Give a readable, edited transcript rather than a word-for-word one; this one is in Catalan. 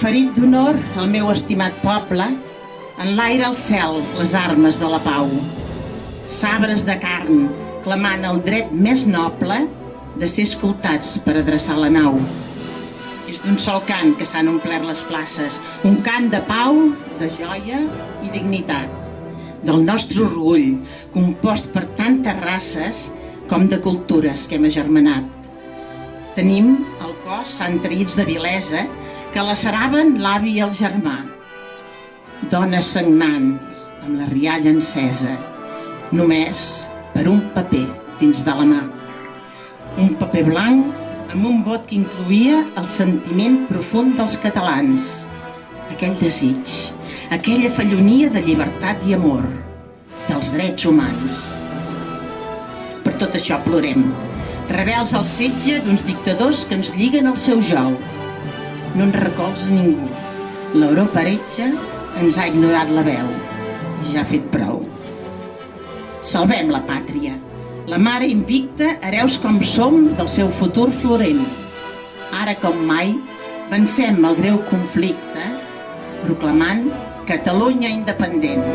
Ferit d'honor el meu estimat poble, enlaira al cel les armes de la pau. Sabres de carn clamant el dret més noble de ser escoltats per adreçar la nau. És d'un sol cant que s'han omplert les places, un cant de pau, de joia i dignitat. Del nostre orgull, compost per tantes races com de cultures que hem agermanat. Tenim al cos santraïts de vilesa que laceraven l'avi i el germà. Dones sagnants amb la rialla encesa, només per un paper dins de la mà. Un paper blanc amb un vot que incloïa el sentiment profund dels catalans, aquell desig, aquella fallonia de llibertat i amor, dels drets humans. Per tot això plorem, rebels al setge d'uns dictadors que ens lliguen al seu jou. No ens recolza ningú, l'Europa heretja ens ha ignorat la veu, ja ha fet prou. Salvem la pàtria, la mare invicta, hereus com som del seu futur florent. Ara com mai, vencem el greu conflicte, proclamant Catalunya independent.